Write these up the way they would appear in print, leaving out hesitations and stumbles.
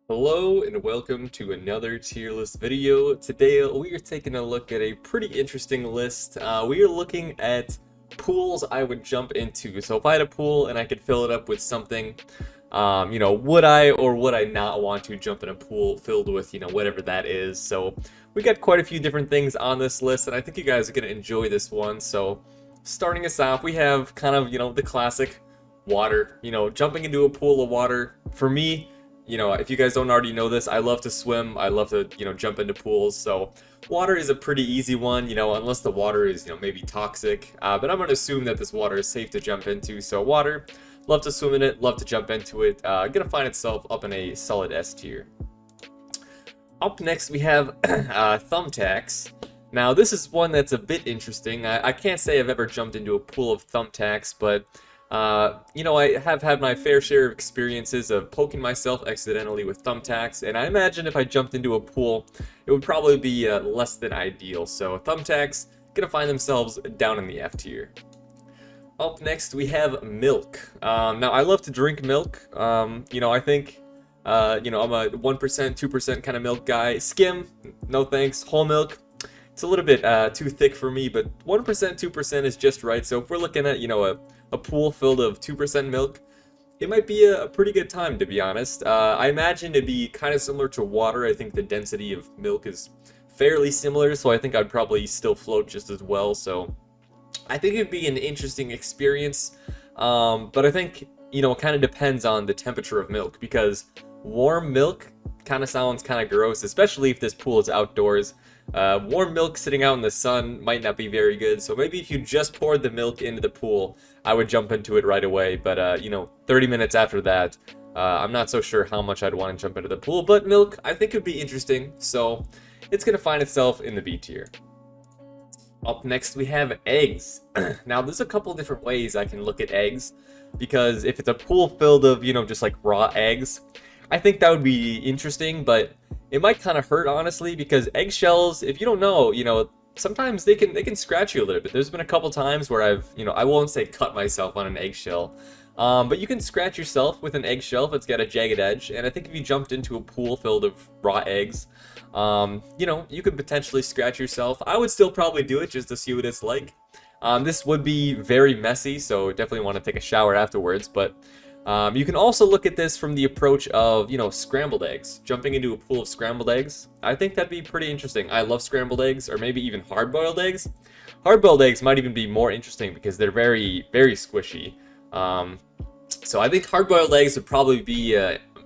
Hello and welcome to another tier list video. Today we are taking a look at a pretty interesting list. We are looking at pools I would jump into. So if I had a pool and I could fill it up with something, would I or would I not want to jump in a pool filled with, whatever that is. So we got quite a few different things on this list and I think you guys are going to enjoy this one. So starting us off, we have kind of, the classic water, jumping into a pool of water. For me, if you guys don't already know this, I love to swim. I love to, jump into pools. So water is a pretty easy one, unless the water is, maybe toxic. But I'm going to assume that this water is safe to jump into. So water, love to swim in it, love to jump into it. Going to find itself up in a solid S tier. Up next, we have thumbtacks. Now, this is one that's a bit interesting. I can't say I've ever jumped into a pool of thumbtacks, but I have had my fair share of experiences of poking myself accidentally with thumbtacks, and I imagine if I jumped into a pool, it would probably be less than ideal. So thumbtacks gonna find themselves down in the F tier. Up next, we have milk. Now, I love to drink milk. I think, I'm a 1%, 2% kind of milk guy. Skim, no thanks. Whole milk, it's a little bit too thick for me, but 1%, 2% is just right. So if we're looking at, a pool filled of 2% milk, it might be a pretty good time, to be honest. I imagine it'd be kind of similar to water. I think the density of milk is fairly similar, so I think I'd probably still float just as well. So I think it'd be an interesting experience, but I think, it kind of depends on the temperature of milk, because warm milk kind of sounds kind of gross, especially if this pool is outdoors. Warm milk sitting out in the sun might not be very good, so maybe if you just poured the milk into the pool, I would jump into it right away, but 30 minutes after that, I'm not so sure how much I'd want to jump into the pool, but milk, I think would be interesting, so it's going to find itself in the B tier. Up next, we have eggs. Now, there's a couple different ways I can look at eggs, because if it's a pool filled of, just like raw eggs, I think that would be interesting, but it might kind of hurt, honestly, because eggshells, if you don't know, sometimes they can scratch you a little bit. There's been a couple times where I've, I won't say cut myself on an eggshell, but you can scratch yourself with an eggshell if it's got a jagged edge, and I think if you jumped into a pool filled of raw eggs, you could potentially scratch yourself. I would still probably do it just to see what it's like. This would be very messy, so definitely want to take a shower afterwards, but you can also look at this from the approach of, scrambled eggs. Jumping into a pool of scrambled eggs. I think that'd be pretty interesting. I love scrambled eggs, or maybe even hard-boiled eggs. Hard-boiled eggs might even be more interesting because they're very, very squishy. So I think hard-boiled eggs would probably be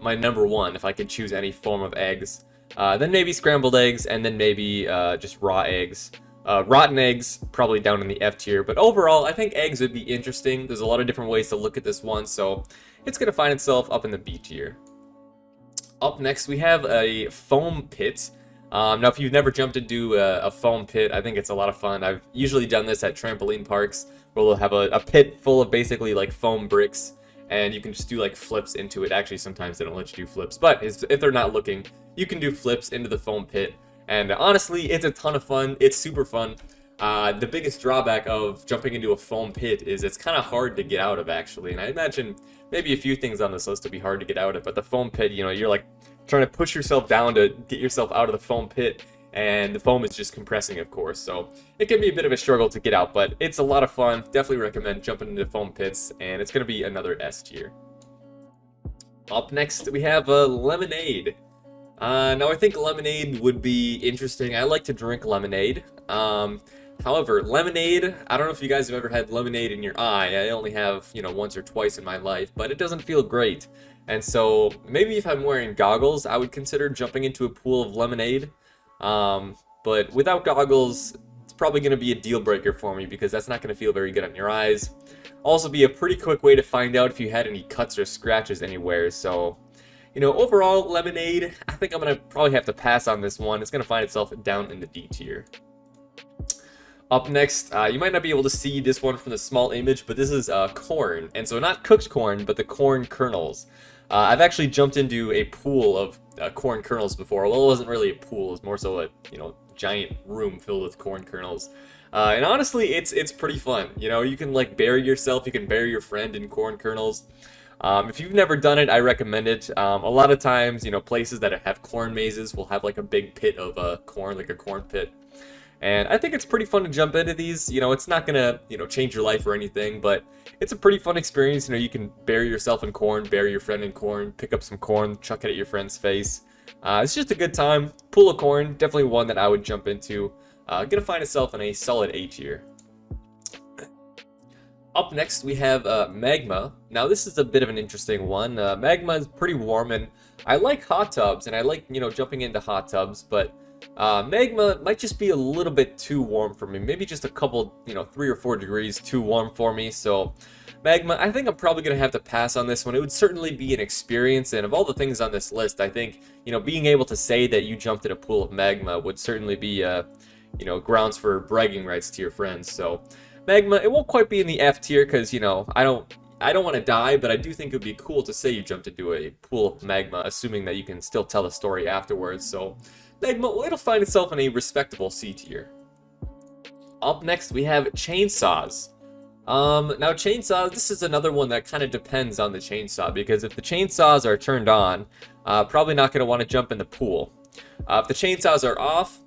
my number one if I could choose any form of eggs. Then maybe scrambled eggs, and then maybe just raw eggs. Rotten eggs, probably down in the F tier, but overall, I think eggs would be interesting. There's a lot of different ways to look at this one, so it's going to find itself up in the B tier. Up next, we have a foam pit. Now, if you've never jumped into a foam pit, I think it's a lot of fun. I've usually done this at trampoline parks, where they'll have a pit full of basically like foam bricks, and you can just do like flips into it. Actually, sometimes they don't let you do flips, but if they're not looking, you can do flips into the foam pit. And honestly, it's a ton of fun. It's super fun. The biggest drawback of jumping into a foam pit is it's kind of hard to get out of, actually. And I imagine maybe a few things on this list would be hard to get out of, but the foam pit, you're like trying to push yourself down to get yourself out of the foam pit, and the foam is just compressing, of course. So it can be a bit of a struggle to get out, but it's a lot of fun. Definitely recommend jumping into foam pits, and it's going to be another S tier. Up next, we have lemonade. Now I think lemonade would be interesting. I like to drink lemonade. However, lemonade, I don't know if you guys have ever had lemonade in your eye. I only have, once or twice in my life, but it doesn't feel great. And so maybe if I'm wearing goggles, I would consider jumping into a pool of lemonade. But without goggles, it's probably going to be a deal breaker for me because that's not going to feel very good on your eyes. Also be a pretty quick way to find out if you had any cuts or scratches anywhere, so overall, lemonade, I think I'm going to probably have to pass on this one. It's going to find itself down in the D tier. Up next, you might not be able to see this one from the small image, but this is corn. And so not cooked corn, but the corn kernels. I've actually jumped into a pool of corn kernels before. Well, it wasn't really a pool. It was more so a, giant room filled with corn kernels. And honestly, it's pretty fun. You can like bury yourself. You can bury your friend in corn kernels. If you've never done it, I recommend it. A lot of times, places that have corn mazes will have like a big pit of corn, like a corn pit. And I think it's pretty fun to jump into these. It's not gonna, change your life or anything, but it's a pretty fun experience. You can bury yourself in corn, bury your friend in corn, pick up some corn, chuck it at your friend's face. It's just a good time. Pool of corn, definitely one that I would jump into. Gonna find itself in a solid A tier. Up next, we have Magma. Now, this is a bit of an interesting one. Magma is pretty warm, and I like hot tubs, and I like, jumping into hot tubs, but Magma might just be a little bit too warm for me. Maybe just a couple, 3 or 4 degrees too warm for me. So, Magma, I think I'm probably going to have to pass on this one. It would certainly be an experience, and of all the things on this list, I think, being able to say that you jumped in a pool of Magma would certainly be, grounds for bragging rights to your friends. So, Magma, it won't quite be in the F tier because, I don't want to die, but I do think it would be cool to say you jumped into a pool of Magma, assuming that you can still tell the story afterwards. So, Magma, well, it'll find itself in a respectable C tier. Up next, we have Chainsaws. Now Chainsaws, this is another one that kind of depends on the chainsaw, because if the chainsaws are turned on, probably not going to want to jump in the pool. If the chainsaws are off,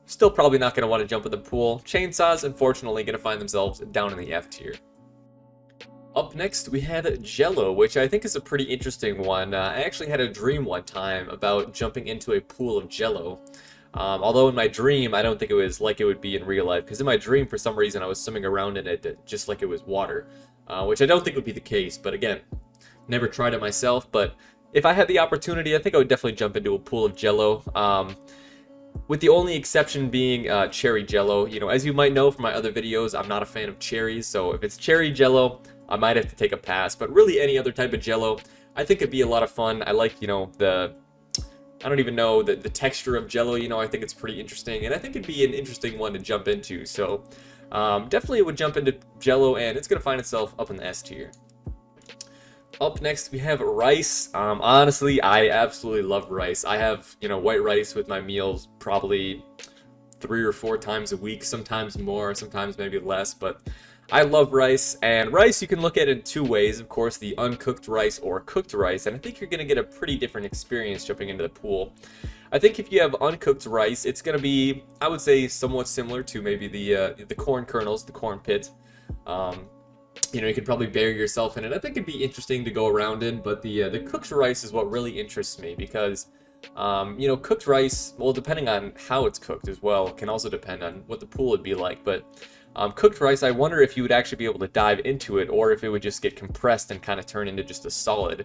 still probably not going to want to jump in the pool. Chainsaws, unfortunately, going to find themselves down in the F tier. Up next, we have Jello, which I think is a pretty interesting one. I actually had a dream one time about jumping into a pool of Jello. Although in my dream, I don't think it was like it would be in real life, because in my dream, for some reason, I was swimming around in it just like it was water, which I don't think would be the case. But again, never tried it myself, but if I had the opportunity, I think I would definitely jump into a pool of Jello. With the only exception being cherry Jello. As you might know from my other videos, I'm not a fan of cherries, so if it's cherry Jello, I might have to take a pass. But really, any other type of Jello, I think it'd be a lot of fun. I like, I don't even know, the texture of Jello, I think it's pretty interesting, and I think it'd be an interesting one to jump into. So, definitely would jump into Jello, and it's gonna find itself up in the S tier. Up next, we have rice. Honestly, I absolutely love rice. I have, white rice with my meals probably 3 or 4 times a week, sometimes more, sometimes maybe less, but I love rice. And rice you can look at in 2 ways, of course, the uncooked rice or cooked rice, and I think you're going to get a pretty different experience jumping into the pool. I think if you have uncooked rice, it's going to be, I would say, somewhat similar to maybe the corn kernels, the corn pit. You could probably bury yourself in it. I think it'd be interesting to go around in, but the cooked rice is what really interests me, because cooked rice, well, depending on how it's cooked as well, can also depend on what the pool would be like. But cooked rice, I wonder if you would actually be able to dive into it, or if it would just get compressed and kind of turn into just a solid.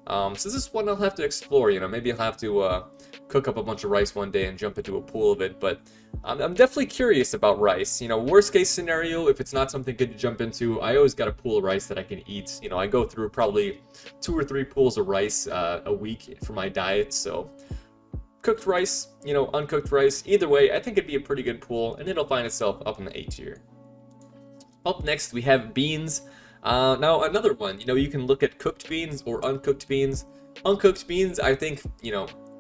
So this is one I'll have to explore. Maybe I'll have to cook up a bunch of rice one day and jump into a pool of it. But I'm definitely curious about rice. Worst case scenario, if it's not something good to jump into, I always got a pool of rice that I can eat. I go through probably 2 or 3 pools of rice a week for my diet. So cooked rice, uncooked rice, either way, I think it'd be a pretty good pool, and it'll find itself up in the A tier. Up next, we have beans. Now, another one, you can look at cooked beans or uncooked beans. Uncooked beans, I think,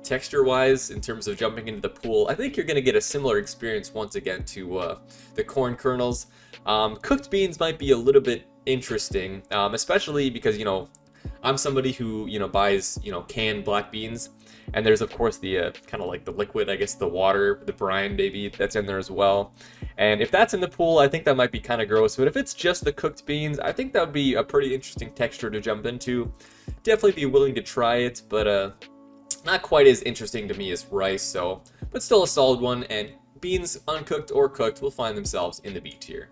texture-wise, in terms of jumping into the pool, I think you're going to get a similar experience once again to the corn kernels. Cooked beans might be a little bit interesting, especially because, I'm somebody who, buys, canned black beans. And there's, of course, the kind of like the liquid, I guess, the water, the brine maybe, that's in there as well. And if that's in the pool, I think that might be kind of gross. But if it's just the cooked beans, I think that would be a pretty interesting texture to jump into. Definitely be willing to try it, but not quite as interesting to me as rice, but still a solid one. And beans, uncooked or cooked, will find themselves in the B tier.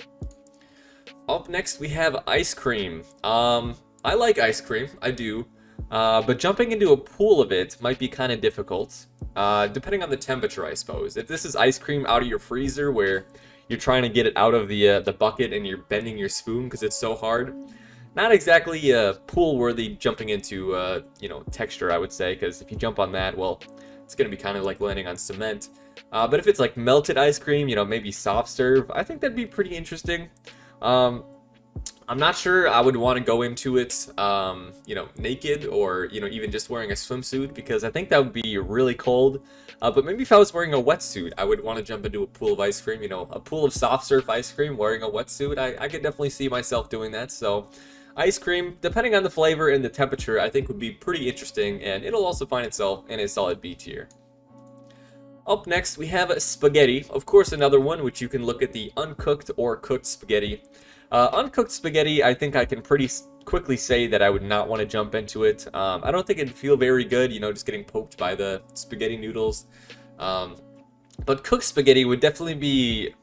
Up next, we have ice cream. I like ice cream, I do. But jumping into a pool of it might be kind of difficult, depending on the temperature, I suppose. If this is ice cream out of your freezer where you're trying to get it out of the bucket and you're bending your spoon because it's so hard, not exactly pool-worthy jumping into, texture, I would say, because if you jump on that, well, it's going to be kind of like landing on cement. But if it's like melted ice cream, maybe soft serve, I think that'd be pretty interesting. I'm not sure I would want to go into it, naked or, even just wearing a swimsuit, because I think that would be really cold. But maybe if I was wearing a wetsuit, I would want to jump into a pool of ice cream, a pool of soft serve ice cream wearing a wetsuit. I could definitely see myself doing that. So Ice cream, depending on the flavor and the temperature, I think would be pretty interesting, and it'll also find itself in a solid B tier. Up next, we have spaghetti. Of course, another one, which you can look at the uncooked or cooked spaghetti. Uncooked spaghetti, I think I can pretty quickly say that I would not want to jump into it. I don't think it'd feel very good, you know, just getting poked by the spaghetti noodles. But cooked spaghetti would definitely be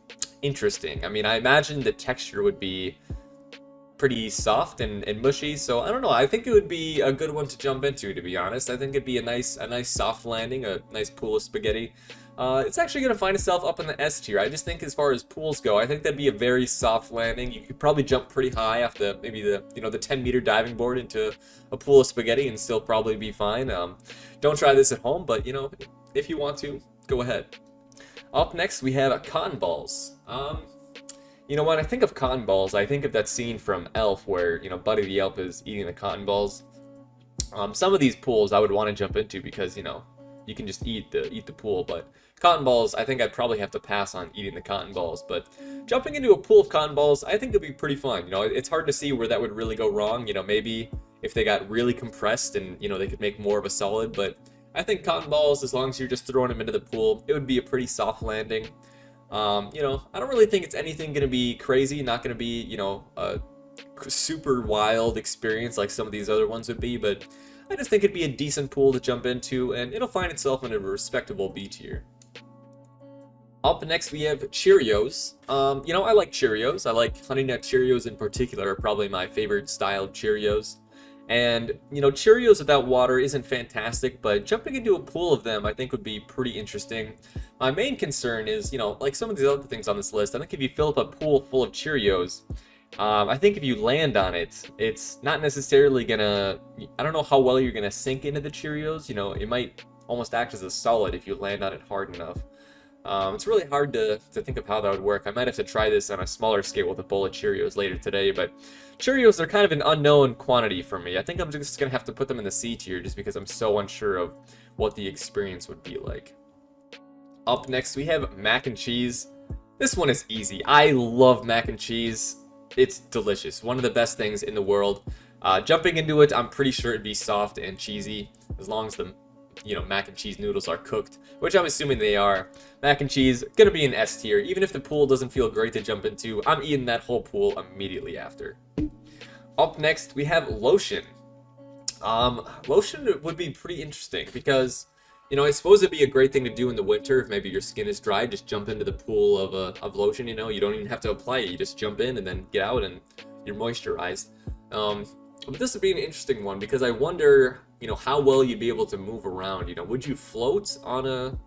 interesting. I mean, I imagine the texture would be pretty soft and mushy, so I don't know. I think it would be a good one to jump into, to be honest. I think it'd be a nice soft landing, a nice pool of spaghetti. It's actually going to find itself up in the S tier. I just think as far as pools go, I think that'd be a very soft landing. You could probably jump pretty high off the, maybe the, you know, the 10-meter diving board into a pool of spaghetti and still probably be fine. Don't try this at home, but, you know, if you want to, go ahead. Up next, we have cotton balls. You know, when I think of cotton balls, I think of that scene from Elf where, you know, Buddy the Elf is eating the cotton balls. Some of these pools I would want to jump into because, you know, you can just eat the pool, but cotton balls, I think I'd probably have to pass on eating the cotton balls. But jumping into a pool of cotton balls, I think it'd be pretty fun. You know, it's hard to see where that would really go wrong. You know, maybe if they got really compressed and, you know, they could make more of a solid, but I think cotton balls, as long as you're just throwing them into the pool, it would be a pretty soft landing. You know, I don't really think it's anything going to be crazy, not going to be, you know, a super wild experience like some of these other ones would be, but I just think it'd be a decent pool to jump into, and it'll find itself in a respectable B tier. Up next, we have Cheerios. You know, I like Cheerios. I like Honey Nut Cheerios in particular, are probably my favorite style of Cheerios. And, you know, Cheerios without water isn't fantastic, but jumping into a pool of them I think would be pretty interesting. My main concern is, you know, like some of these other things on this list, I think if you fill up a pool full of Cheerios, I think if you land on it, it's not necessarily gonna, I don't know how well you're gonna sink into the Cheerios. You know, it might almost act as a solid if you land on it hard enough. It's really hard to think of how that would work. I might have to try this on a smaller scale with a bowl of Cheerios later today, but Cheerios are kind of an unknown quantity for me. I think I'm just going to have to put them in the C tier just because I'm so unsure of what the experience would be like. Up next, we have mac and cheese. This one is easy. I love mac and cheese. It's delicious. One of the best things in the world. Jumping into it, I'm pretty sure it'd be soft and cheesy as long as the, you know, mac and cheese noodles are cooked, which I'm assuming they are. Mac and cheese, gonna be an S tier. Even if the pool doesn't feel great to jump into, I'm eating that whole pool immediately after. Up next, we have lotion. Lotion would be pretty interesting because, you know, I suppose it'd be a great thing to do in the winter if maybe your skin is dry. Just jump into the pool of lotion, you know. You don't even have to apply it. You just jump in and then get out and you're moisturized. But this would be an interesting one because I wonder, you know, how well you'd be able to move around. You know, would you float on a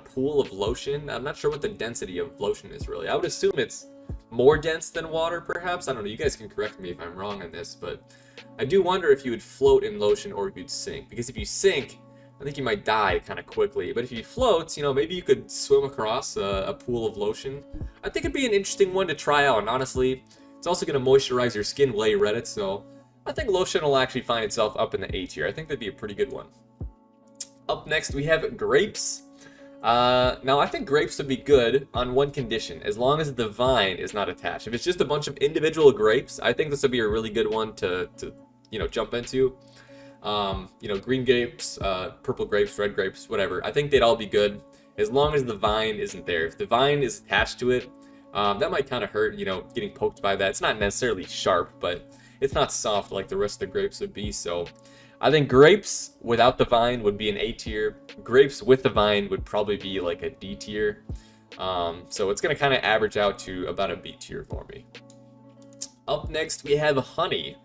pool of lotion? I'm not sure what the density of lotion is really. I would assume it's more dense than water, perhaps. I don't know. You guys can correct me if I'm wrong on this, but I do wonder if you would float in lotion or if you'd sink. Because if you sink, I think you might die kind of quickly. But if you float, you know, maybe you could swim across a pool of lotion. I think it'd be an interesting one to try out. And honestly, it's also going to moisturize your skin while you're at it, so I think lotion will actually find itself up in the A tier. I think that'd be a pretty good one. Up next, we have grapes. Now, I think grapes would be good on one condition, as long as the vine is not attached. If it's just a bunch of individual grapes, I think this would be a really good one to you know, jump into. You know, green grapes, purple grapes, red grapes, whatever. I think they'd all be good, as long as the vine isn't there. If the vine is attached to it, that might kind of hurt, you know, getting poked by that. It's not necessarily sharp, but it's not soft like the rest of the grapes would be, so I think grapes without the vine would be an A tier. Grapes with the vine would probably be like a D tier. So it's going to kind of average out to about a B tier for me. Up next, we have honey.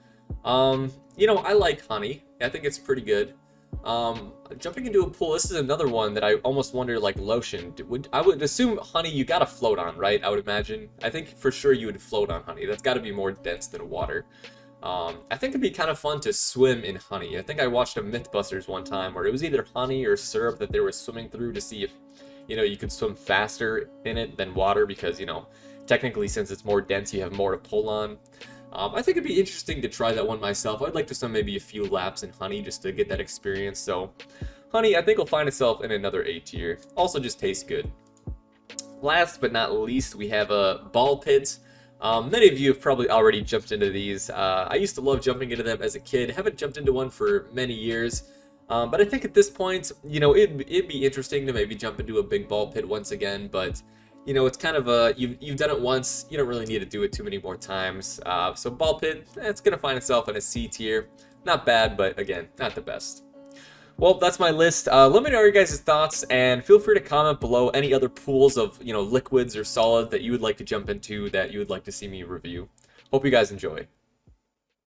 You know, I like honey. I think it's pretty good. Jumping into a pool, this is another one that I almost wonder, like lotion. I would assume honey you gotta float on, right? I would imagine. I think for sure you would float on honey. That's gotta be more dense than water. I think it'd be kind of fun to swim in honey. I think I watched a Mythbusters one time where it was either honey or syrup that they were swimming through to see if, you know, you could swim faster in it than water because, you know, technically since it's more dense you have more to pull on. I think it'd be interesting to try that one myself. I'd like to swim maybe a few laps in honey just to get that experience. So honey, I think will find itself in another A tier. Also just tastes good. Last but not least, we have ball pits. Many of you have probably already jumped into these. I used to love jumping into them as a kid. Haven't jumped into one for many years. But I think at this point, you know, it'd be interesting to maybe jump into a big ball pit once again. But, you know, it's kind of a, you've done it once. You don't really need to do it too many more times. So ball pit, it's going to find itself in a C tier. Not bad, but again, not the best. Well, that's my list. Let me know your guys' thoughts, and feel free to comment below any other pools of, you know, liquids or solid that you would like to jump into, that you would like to see me review. Hope you guys enjoy.